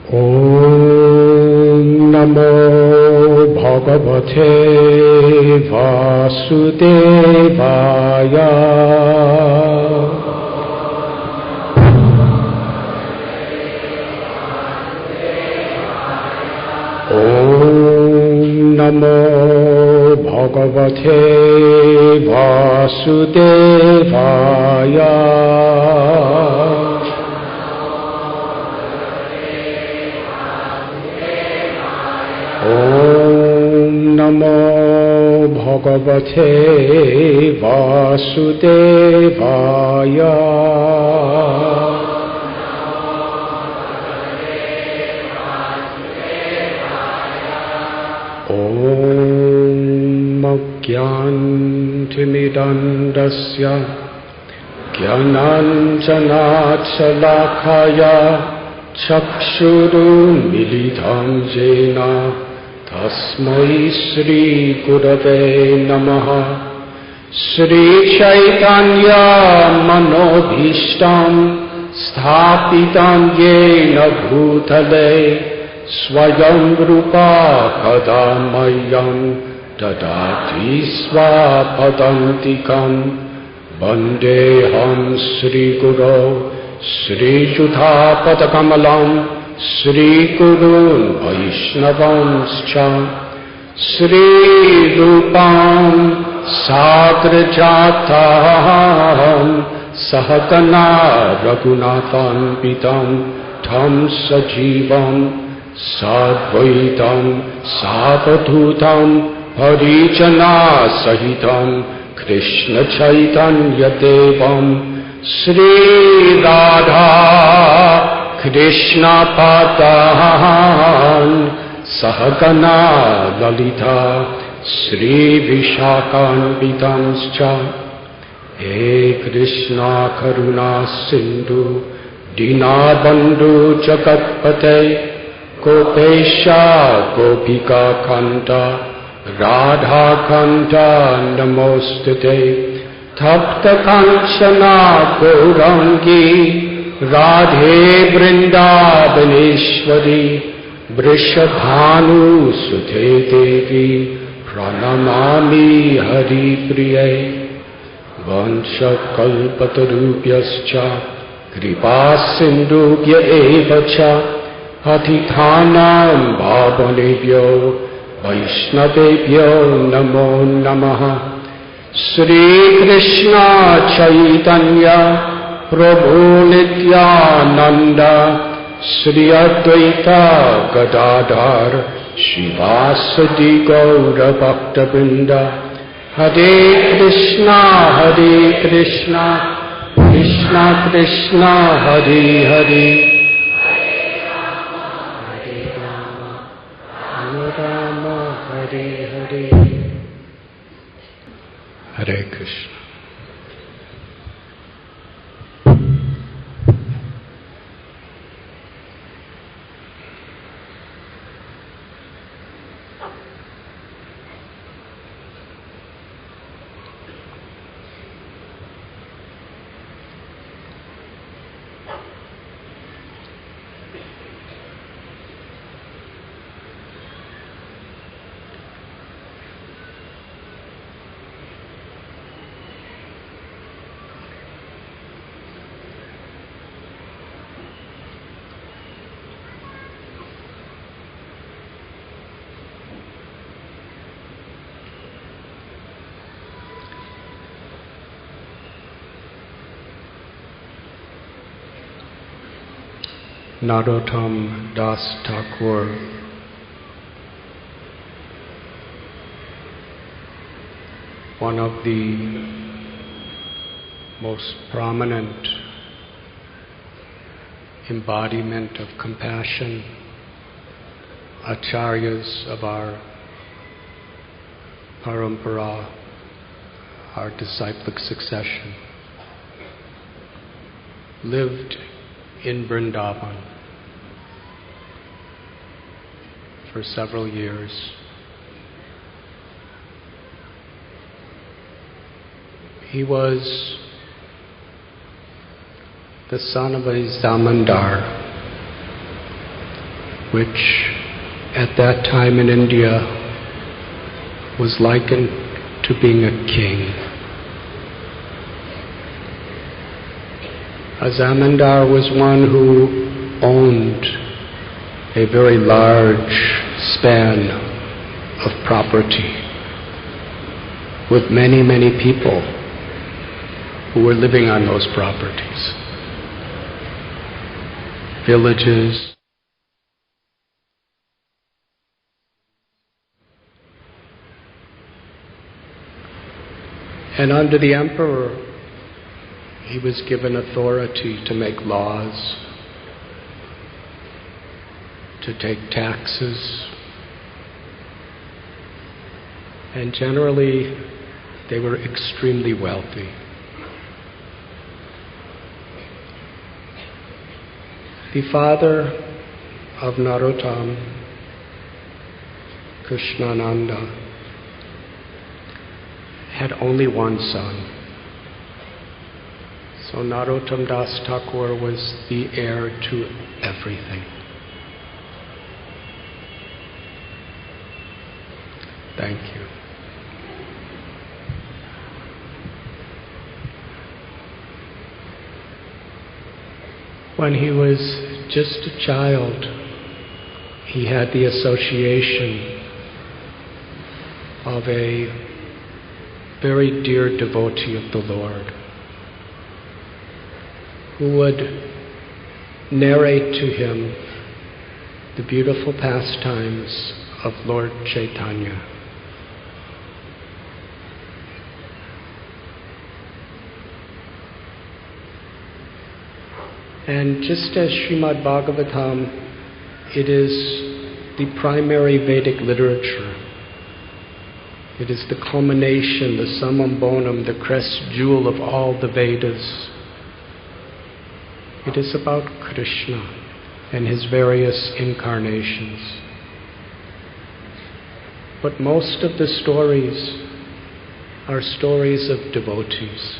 Om Namo Bhagavate Vasudevaya. Om Namo Bhagavate Vasudevaya. Om Namo Bhagavate Vasudevaya. Om Jnantimidandasya Jnananjanachalakaya Chakshurumilitam Jena Tasmai Shri Gurave Namaha. Shri Chaitanya Manobhishtam Sthapitam Yena Bhutale Swayam Rupa Kadamayam Dadati Svapadantikam Vandeham Shri Guru Shri Juthapadakamalam Shri Gurun Vaishnavanscha Shri Rupam Sagrajatam Sahagana Raghunathan Pitam Tham Sajivam Sadvaitam Savadhutam Harijana Sahitam Krishna Chaitanya Devam Shri Radha Krishna Padan Sahagana Lalita Shri Vishakhan Vitamscha. He Krishna Karuna Sindhu Dinabandhu Jagatpate Gopesha Gopika Kanta Radha Kanta Namostute Tapta Kanchana Gaurangi Radhe Vrindavaneshwari Vrishabhanu Sute Devi Pranamami Hari Priye. Vansha Kalpatarubhyascha Kripa Sindhubhya Evacha Patithanam Bhavanebhyo Vaishnavebhyo Namo Namaha. Shri Krishna Chaitanya Prabhu Nityananda Shri Advaita Gadadhar Shivasadi Gaura Bhaktabinda. Hare Krishna Krishna Krishna Hare Hare Hare Rama Hare Hare. Hare Krishna. Narottam Das Thakur, one of the most prominent embodiment of compassion, acharyas of our parampara, our disciplic succession, lived in Vrindavan for several years. He was the son of a zamindar, which at that time in India was likened to being a king. A zamindar was one who owned a very large span of property with many, many people who were living on those properties. Villages. And under the emperor, he was given authority to make laws, to take taxes, and generally they were extremely wealthy. The father of Narottam, Krishnananda, had only one son. So Narottam Das Thakur was the heir to everything. Thank you. When he was just a child, he had the association of a very dear devotee of the Lord who would narrate to him the beautiful pastimes of Lord Chaitanya. And just as Srimad Bhagavatam, it is the primary Vedic literature. It is the culmination, the summum bonum, the crest jewel of all the Vedas. It is about Krishna and his various incarnations. But most of the stories are stories of devotees.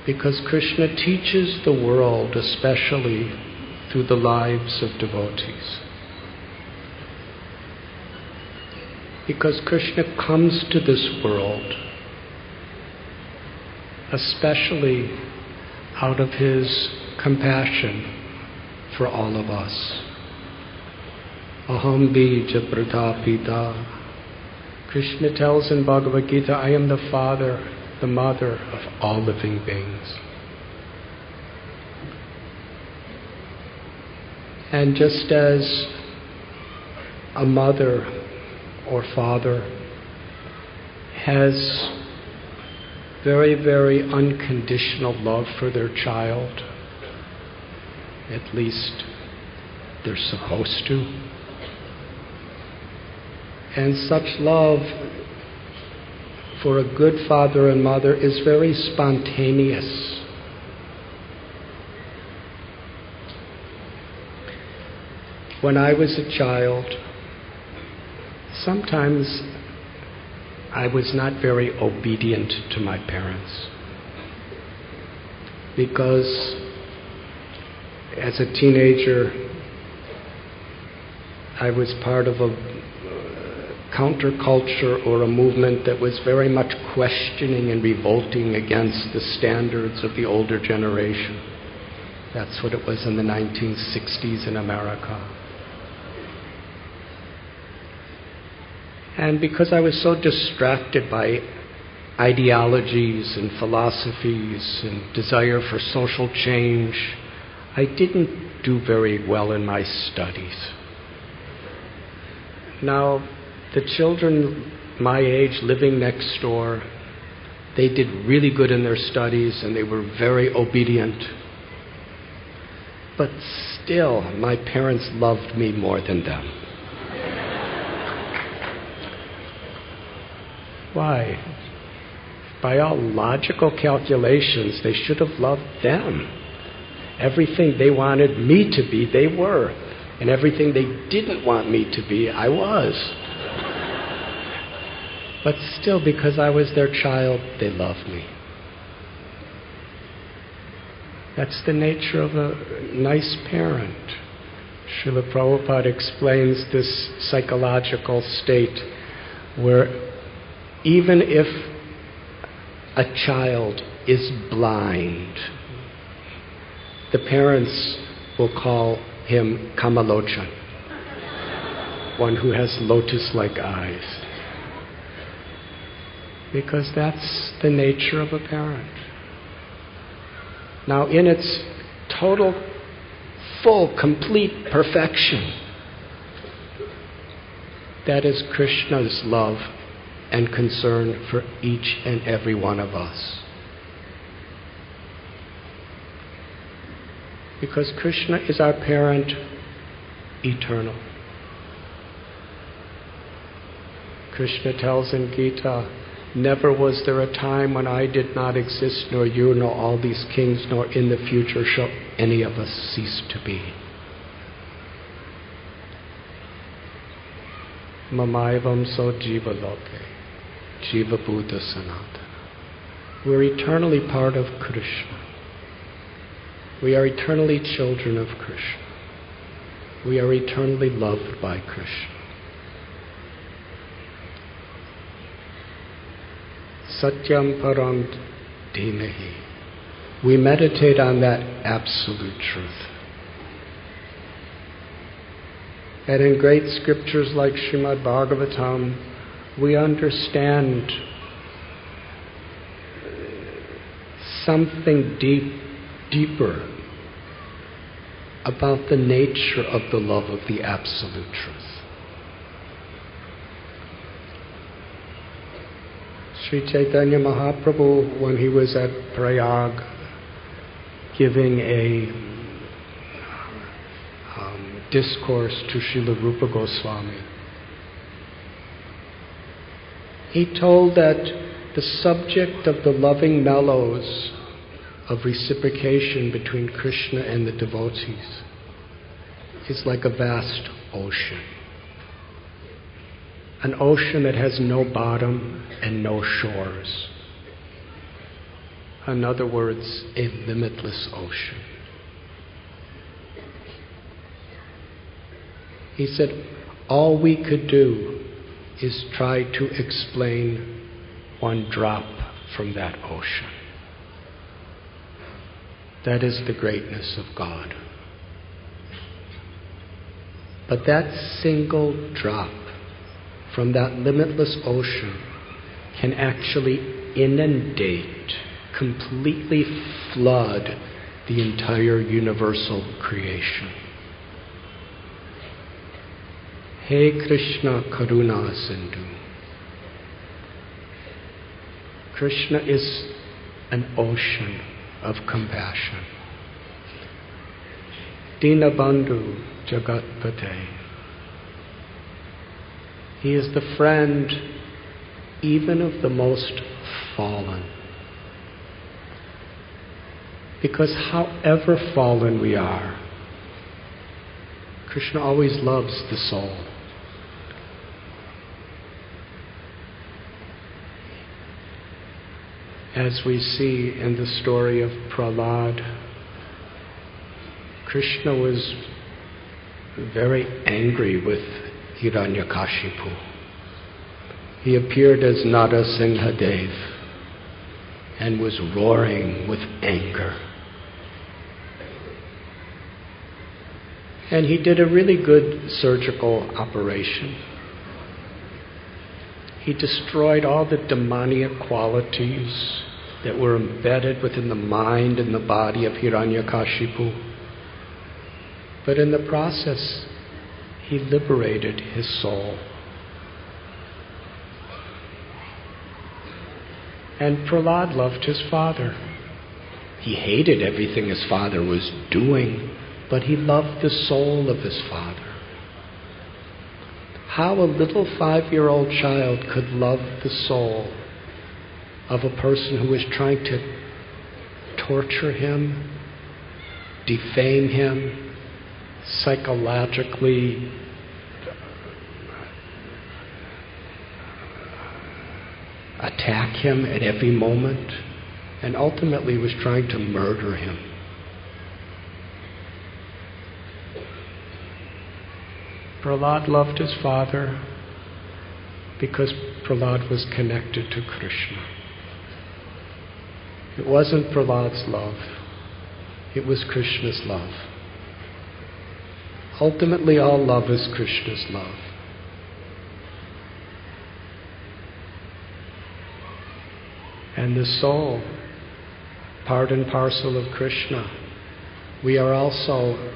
Because Krishna teaches the world, especially through the lives of devotees. Because Krishna comes to this world, especially out of his compassion for all of us. Aham bija pratapita. Krishna tells in Bhagavad Gita, I am the father, the mother of all living beings. And just as a mother or father has very, very unconditional love for their child, at least they're supposed to, and such love for a good father and mother is very spontaneous. When I was a child, sometimes I was not very obedient to my parents because as a teenager I was part of a counterculture or a movement that was very much questioning and revolting against the standards of the older generation. That's what it was in the 1960s in America. And because I was so distracted by ideologies and philosophies and desire for social change, I didn't do very well in my studies. Now, the children my age living next door, they did really good in their studies and they were very obedient. But still, my parents loved me more than them. Why? By all logical calculations, they should have loved them. Everything they wanted me to be, they were. And everything they didn't want me to be, I was. But still, because I was their child, they loved me. That's the nature of a nice parent. Srila Prabhupada explains this psychological state where even if a child is blind, the parents will call him Kamalochan, one who has lotus-like eyes, because that's the nature of a parent. Now, in its total, full, complete perfection, that is Krishna's love and concern for each and every one of us. Because Krishna is our parent, eternal. Krishna tells in Gita, never was there a time when I did not exist, nor you, nor all these kings, nor in the future shall any of us cease to be. Mamaivam so jiva loke, jiva buddha sanatana. We're eternally part of Krishna. We are eternally children of Krishna. We are eternally loved by Krishna. Satyam param dhimahi. We meditate on that absolute truth. And in great scriptures like Srimad Bhagavatam, we understand something deeper about the nature of the love of the absolute truth. Sri Chaitanya Mahaprabhu, when he was at Prayag giving a discourse to Srila Rupa Goswami, he told that the subject of the loving mellows of reciprocation between Krishna and the devotees is like a vast ocean. An ocean that has no bottom and no shores. In other words, a limitless ocean. He said, all we could do is try to explain one drop from that ocean. That is the greatness of God. But that single drop from that limitless ocean can actually inundate, completely flood the entire universal creation. Hey Krishna Karuna Sindhu. Krishna is an ocean of compassion. Dinabandhu Jagatpate. He is the friend even of the most fallen. Because however fallen we are, Krishna always loves the soul. As we see in the story of Prahlad, Krishna was very angry with Hiranyakashipu. He appeared as Narasimhadev and was roaring with anger. And he did a really good surgical operation. He destroyed all the demoniac qualities that were embedded within the mind and the body of Hiranyakashipu. But in the process, he liberated his soul. And Prahlad loved his father. He hated everything his father was doing, but he loved the soul of his father. How a little 5-year-old child could love the soul of a person who was trying to torture him, defame him, psychologically attack him at every moment, and ultimately was trying to murder him. Prahlad loved his father because Prahlad was connected to Krishna. It wasn't Prahlad's love. It was Krishna's love. Ultimately, all love is Krishna's love. And the soul, part and parcel of Krishna, we are also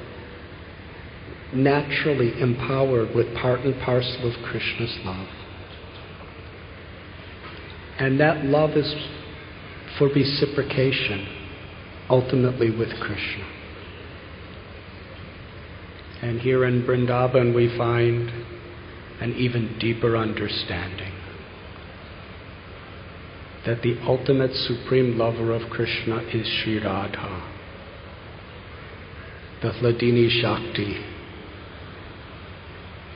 naturally empowered with part and parcel of Krishna's love. And that love is for reciprocation, ultimately with Krishna. And here in Vrindavan we find an even deeper understanding that the ultimate supreme lover of Krishna is Sri Radha, the Hladini Shakti.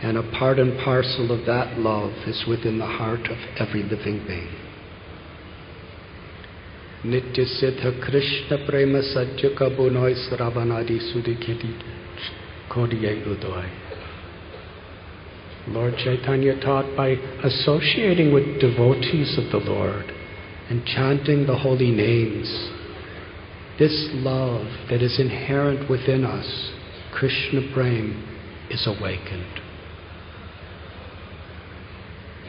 And a part and parcel of that love is within the heart of every living being. Nitya Siddha Krishna Prema Sajja Kabunoi Sravanadi Sudikiti Kodiyai Udoi. Lord Chaitanya taught by associating with devotees of the Lord and chanting the holy names, this love that is inherent within us, Krishna Prem, is awakened.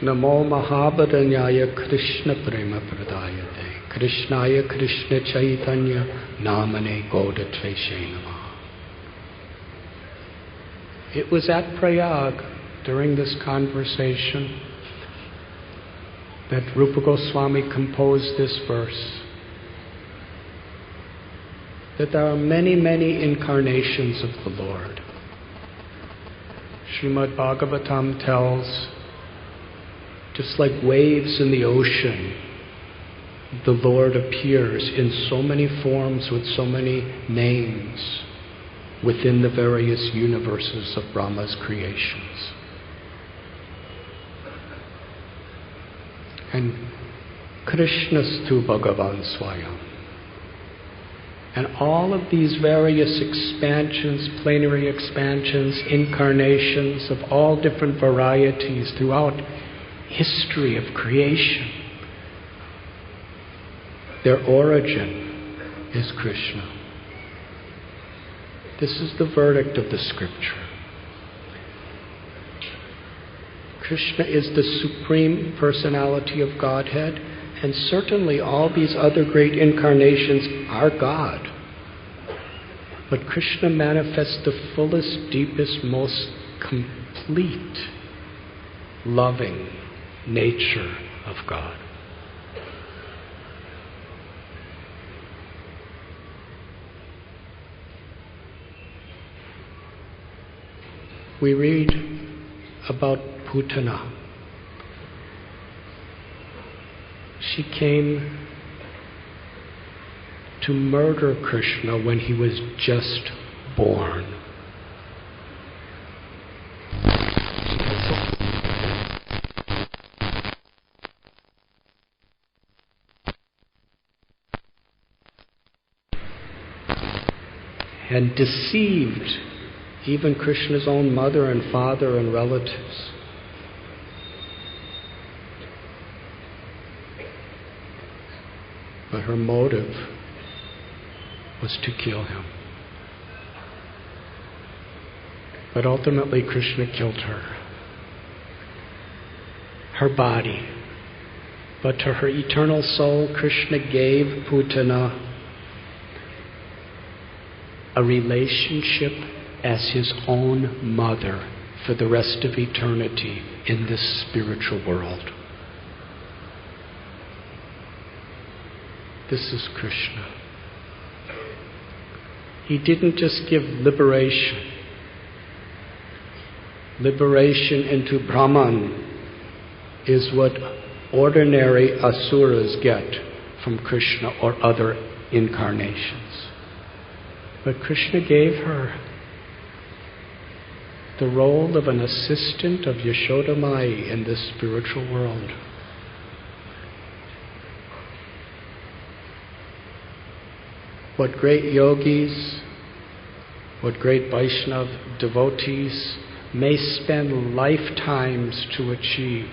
Namo Mahabharanyaya Krishna Prema Pradayate Krishnaya Krishna Chaitanya Namane Godatreshe Namah. It was at Prayag during this conversation that Rupa Goswami composed this verse, that there are many, many incarnations of the Lord. Srimad Bhagavatam tells, just like waves in the ocean, the Lord appears in so many forms with so many names within the various universes of Brahma's creations. And Krishnastu Bhagavan Swayam. And all of these various expansions, plenary expansions, incarnations of all different varieties throughout history of creation, their origin is Krishna. This is the verdict of the scripture. Krishna is the supreme personality of Godhead, and certainly all these other great incarnations are God. But Krishna manifests the fullest, deepest, most complete, loving nature of God. We read about Putana. She came to murder Krishna when he was just born. And deceived even Krishna's own mother and father and relatives. But her motive was to kill him. But ultimately Krishna killed her. Her body. But to her eternal soul, Krishna gave Putana a relationship as his own mother for the rest of eternity in this spiritual world. This is Krishna. He didn't just give liberation. Liberation into Brahman is what ordinary asuras get from Krishna or other incarnations. But Krishna gave her the role of an assistant of Yashoda Mai in this spiritual world. What great yogis, what great Vaishnava devotees may spend lifetimes to achieve.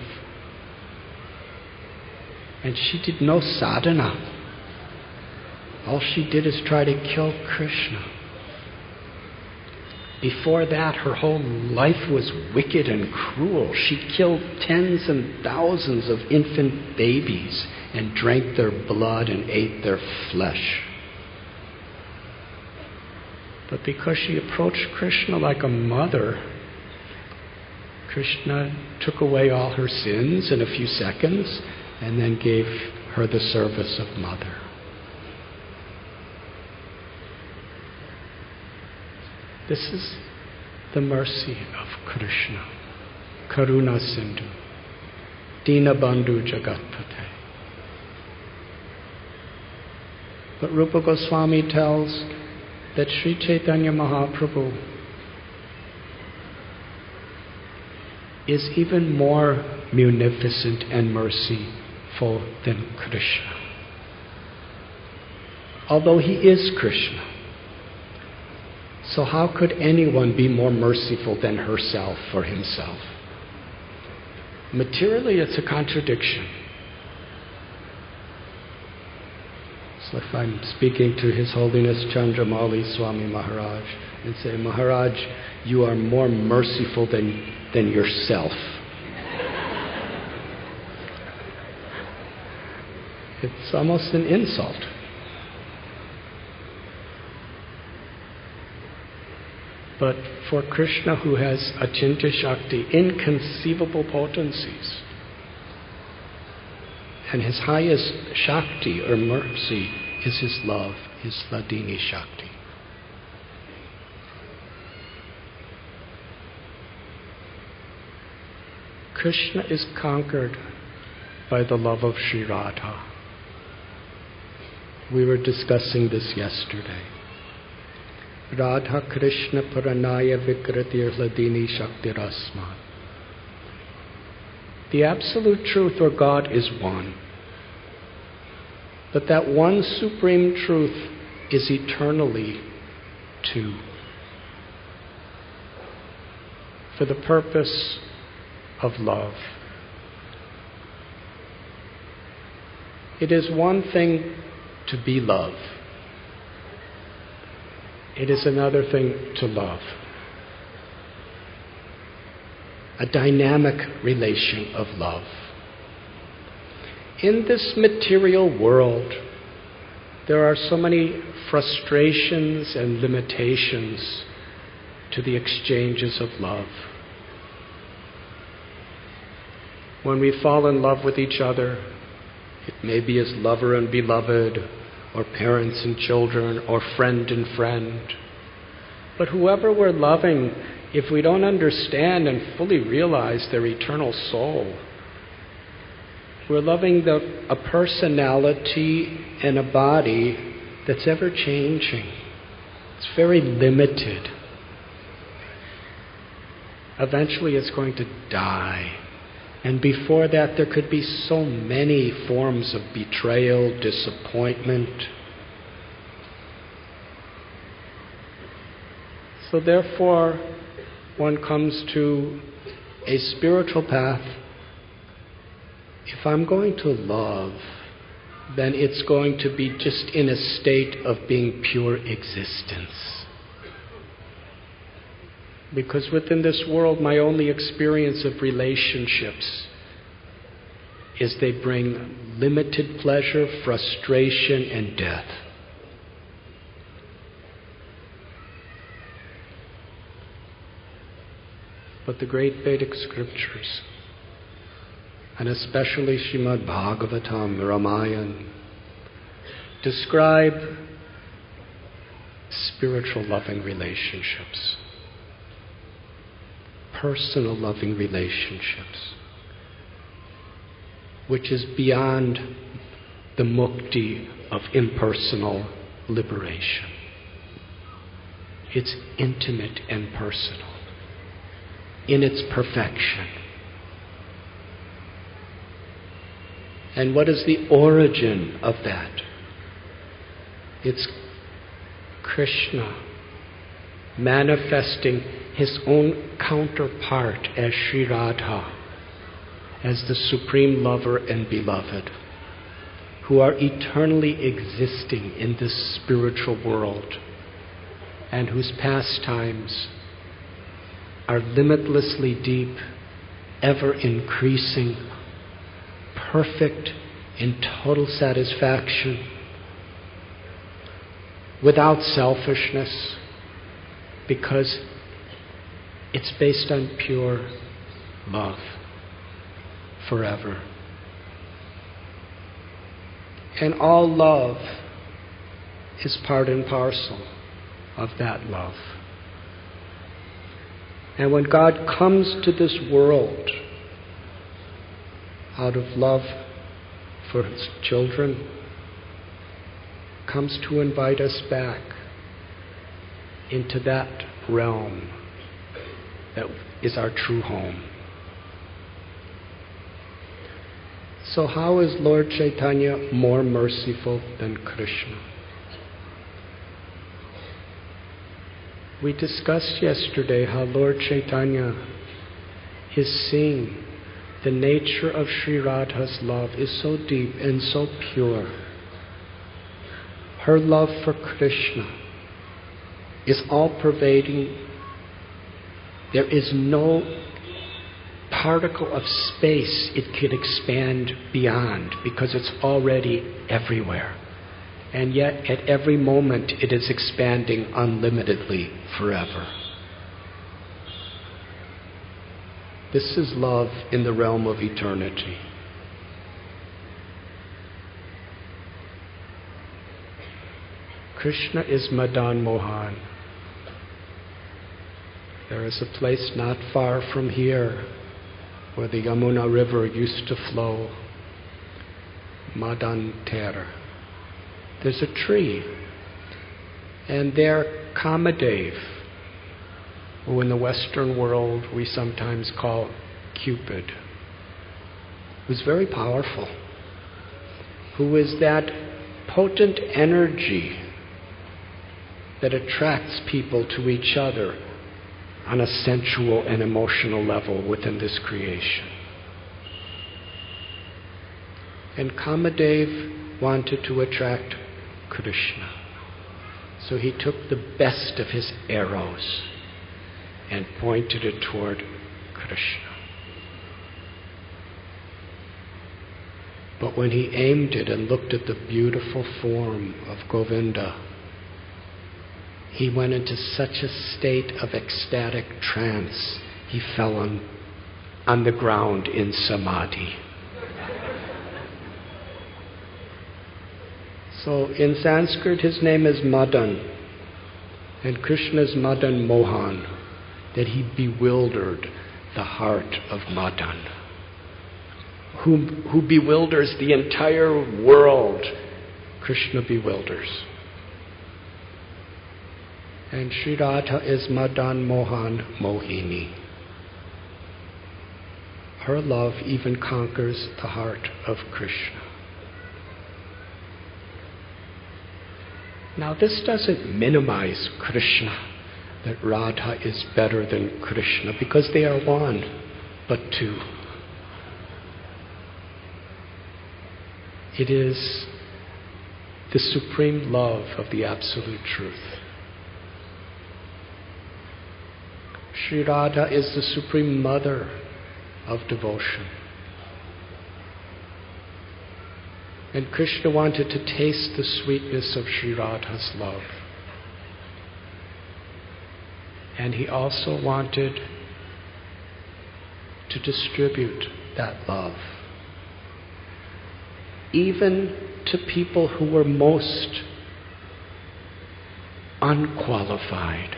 And she did no sadhana. All she did is try to kill Krishna. Before that, her whole life was wicked and cruel. She killed tens and thousands of infant babies and drank their blood and ate their flesh. But because she approached Krishna like a mother, Krishna took away all her sins in a few seconds and then gave her the service of mother. This is the mercy of Krishna. Karuna Sindhu. Dinabandhu Jagatpate. But Rupa Goswami tells that Sri Chaitanya Mahaprabhu is even more munificent and merciful than Krishna. Although he is Krishna. So how could anyone be more merciful than herself or himself? Materially, it's a contradiction. So if I'm speaking to His Holiness Chandramauli Swami Maharaj and say, Maharaj, you are more merciful than yourself. It's almost an insult. But for Krishna, who has Achintya Shakti, inconceivable potencies, and his highest Shakti or mercy is his love, his Hladini Shakti. Krishna is conquered by the love of Sri Radha. We were discussing this yesterday. Radha Krishna Paranaya Vikratir Hladini Shakti Rasman. The absolute truth or God is one. But that one supreme truth is eternally two. For the purpose of love. It is one thing to be love. It is another thing to love. A dynamic relation of love. In this material world, there are so many frustrations and limitations to the exchanges of love. When we fall in love with each other, it may be as lover and beloved, or parents and children, or friend and friend. But whoever we're loving, if we don't understand and fully realize their eternal soul, we're loving a personality and a body that's ever changing. It's very limited. Eventually it's going to die. And before that, there could be so many forms of betrayal, disappointment. So therefore, one comes to a spiritual path. If I'm going to love, then it's going to be just in a state of being pure existence. Because within this world, my only experience of relationships is they bring limited pleasure, frustration, and death. But the great Vedic scriptures, and especially Srimad Bhagavatam, Ramayana, describe spiritual loving relationships. Personal loving relationships, which is beyond the mukti of impersonal liberation. It's intimate and personal in its perfection. And what is the origin of that? It's Krishna manifesting his own counterpart as Sri Radha, as the supreme lover and beloved, who are eternally existing in this spiritual world and whose pastimes are limitlessly deep, ever increasing, perfect in total satisfaction, without selfishness, because it's based on pure love forever. And all love is part and parcel of that love. And when God comes to this world out of love for his children, comes to invite us back into that realm that is our true home. So how is Lord Chaitanya more merciful than Krishna? We discussed yesterday how Lord Chaitanya is seeing the nature of Sri Radha's love is so deep and so pure. Her love for Krishna is all-pervading. There is no particle of space it could expand beyond, because it's already everywhere. And yet, at every moment, it is expanding unlimitedly forever. This is love in the realm of eternity. Krishna is Madan Mohan. There is a place not far from here where the Yamuna River used to flow, Madan Ter. There's a tree, and there Kamadev, who in the Western world we sometimes call Cupid, who's very powerful, who is that potent energy that attracts people to each other on a sensual and emotional level within this creation. And Kamadev wanted to attract Krishna. So he took the best of his arrows and pointed it toward Krishna. But when he aimed it and looked at the beautiful form of Govinda, he went into such a state of ecstatic trance, he fell on the ground in samadhi. So in Sanskrit his name is Madan, and Krishna's Madan Mohan, that he bewildered the heart of Madan, who bewilders the entire world. Krishna bewilders. And Sri Radha is Madan Mohan Mohini. Her love even conquers the heart of Krishna. Now this doesn't minimize Krishna, that Radha is better than Krishna, because they are one, but two. It is the supreme love of the Absolute Truth. Sri Radha is the supreme mother of devotion. And Krishna wanted to taste the sweetness of Sri Radha's love. And he also wanted to distribute that love, even to people who were most unqualified.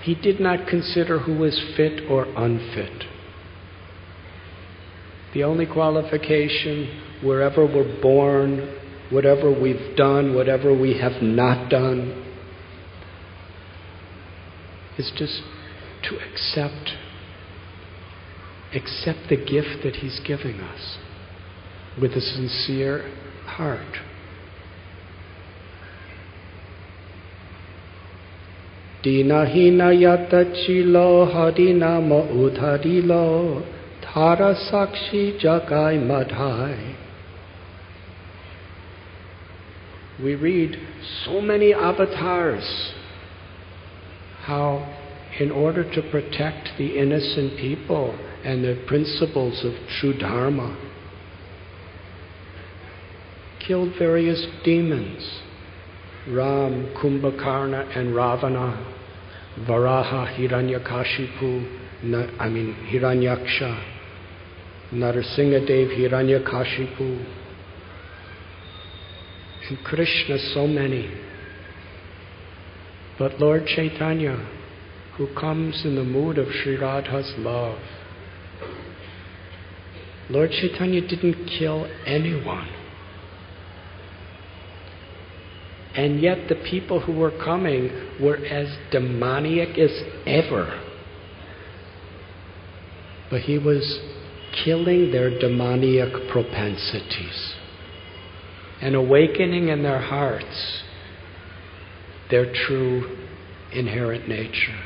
He did not consider who was fit or unfit. The only qualification, wherever we're born, whatever we've done, whatever we have not done, is just to accept the gift that He's giving us with a sincere heart. Dinahina yata chilo hadinama udharilo Thara sakshi jagai madhai. We read so many avatars, how in order to protect the innocent people and the principles of true dharma, killed various demons, Ram, Kumbhakarna and Ravana, Varaha, Hiranyakashipu, Hiranyaksha, Narasimhadev, Hiranyakashipu, and Krishna, so many. But Lord Chaitanya, who comes in the mood of Sri Radha's love, Lord Chaitanya didn't kill anyone. And yet the people who were coming were as demoniac as ever. But he was killing their demoniac propensities and awakening in their hearts their true inherent nature.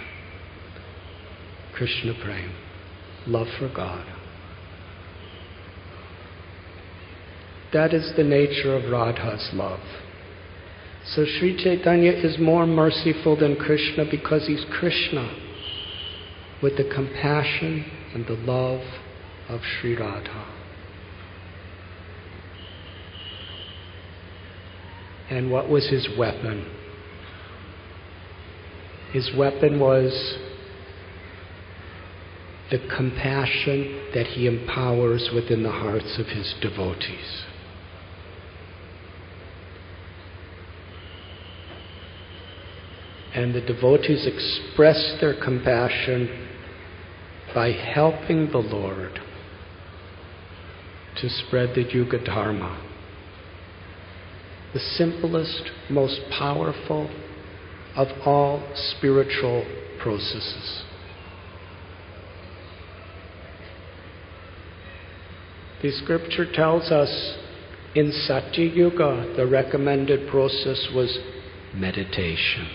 Krishna Prem, love for God. That is the nature of Radha's love. So Sri Chaitanya is more merciful than Krishna because he's Krishna with the compassion and the love of Sri Radha. And what was his weapon? His weapon was the compassion that he empowers within the hearts of his devotees. And the devotees express their compassion by helping the Lord to spread the Yuga Dharma. The simplest, most powerful of all spiritual processes. The scripture tells us in Satya Yuga the recommended process was meditation.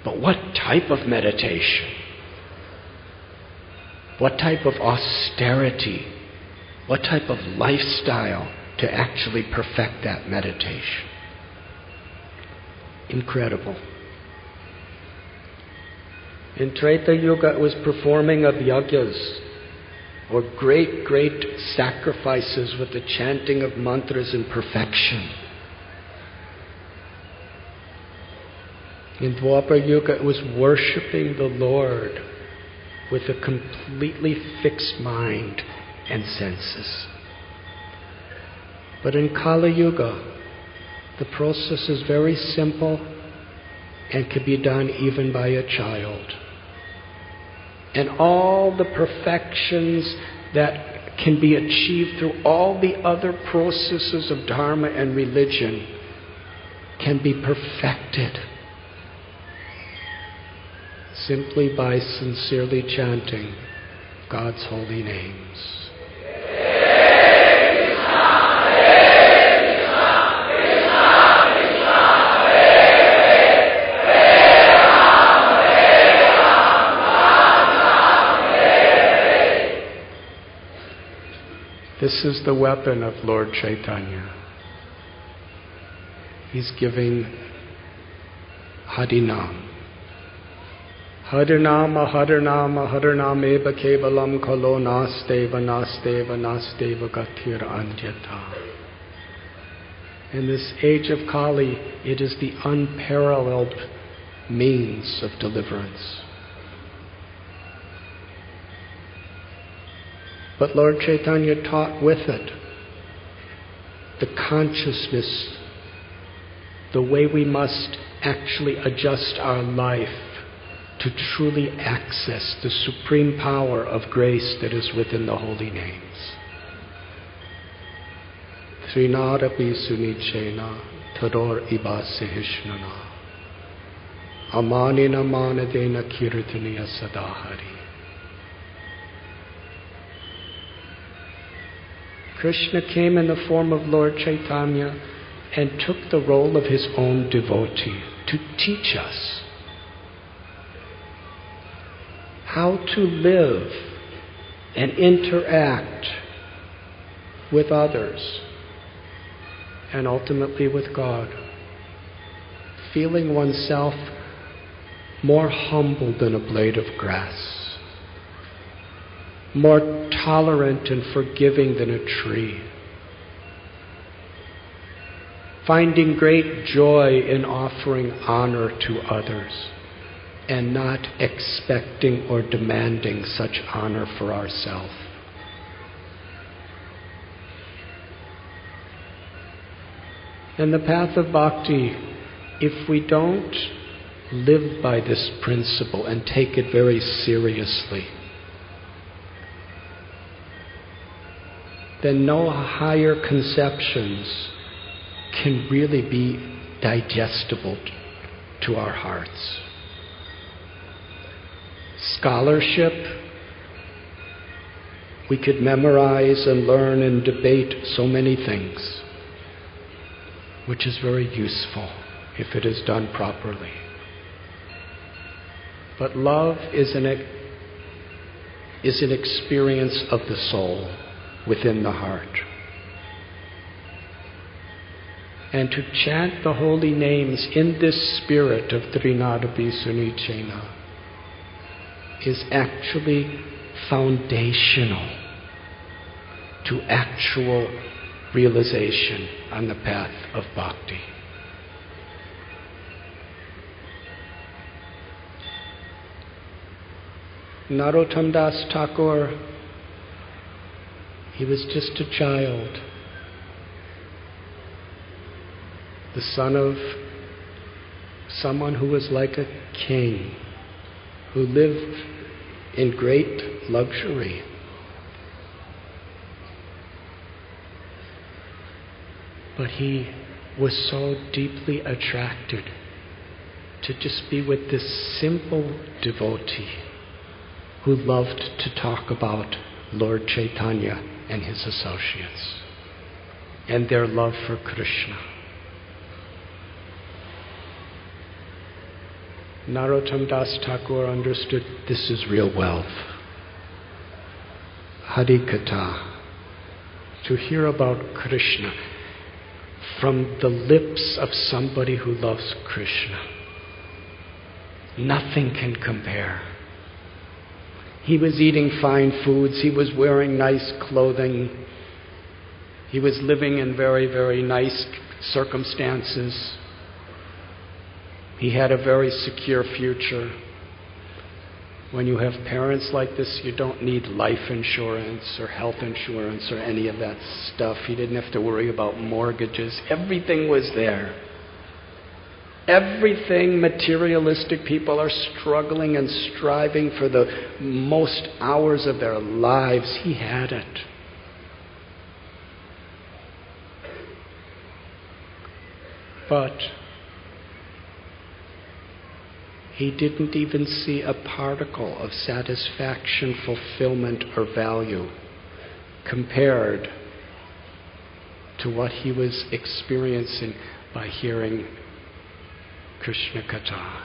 But what type of meditation? What type of austerity? What type of lifestyle to actually perfect that meditation? Incredible. In Treta Yuga it was performing of yagyas, or great, great sacrifices with the chanting of mantras in perfection. In Dwapara Yuga it was worshipping the Lord with a completely fixed mind and senses. But in Kali Yuga, the process is very simple and can be done even by a child. And all the perfections that can be achieved through all the other processes of dharma and religion can be perfected simply by sincerely chanting God's holy names. This is the weapon of Lord Chaitanya. He's giving Harinam. Harinama, Harinama, Harinameva Kevalam Kalo Nasteva, Nasteva, Nasteva Gatir Anjata. In this age of Kali, it is the unparalleled means of deliverance. But Lord Chaitanya taught with it the consciousness, the way we must actually adjust our life to truly access the supreme power of grace that is within the holy names. Trinadapi sunichena tador ibasehishnana amanina manadena kirtaniya sadahari. Krishna came in the form of Lord Chaitanya and took the role of his own devotee to teach us how to live and interact with others and ultimately with God, feeling oneself more humble than a blade of grass, more tolerant and forgiving than a tree, finding great joy in offering honor to others and not expecting or demanding such honor for ourselves. And the path of bhakti, if we don't live by this principle and take it very seriously, then no higher conceptions can really be digestible to our hearts. Scholarship, we could memorize and learn and debate so many things, which is very useful if it is done properly. But love is an experience of the soul within the heart. And to chant the holy names in this spirit of Trinadapi Sunichena is actually foundational to actual realization on the path of bhakti. Narottam Das Thakur, he was just a child, the son of someone who was like a king, who lived in great luxury. But he was so deeply attracted to just be with this simple devotee who loved to talk about Lord Chaitanya and his associates and their love for Krishna. Narottam Das Thakur understood this is real wealth. Hari-katha, to hear about Krishna from the lips of somebody who loves Krishna. Nothing can compare. He was eating fine foods, he was wearing nice clothing, he was living in very, very nice circumstances. He had a very secure future. When you have parents like this, you don't need life insurance or health insurance or any of that stuff. You didn't have to worry about mortgages. Everything was there. Everything materialistic people are struggling and striving for the most hours of their lives. He had it. But he didn't even see a particle of satisfaction, fulfillment, or value compared to what he was experiencing by hearing Krishna Katha.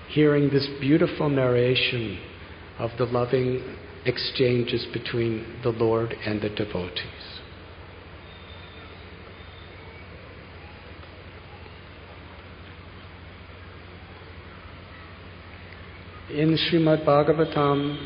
Hearing this beautiful narration of the loving exchanges between the Lord and the devotees. In Srimad Bhagavatam,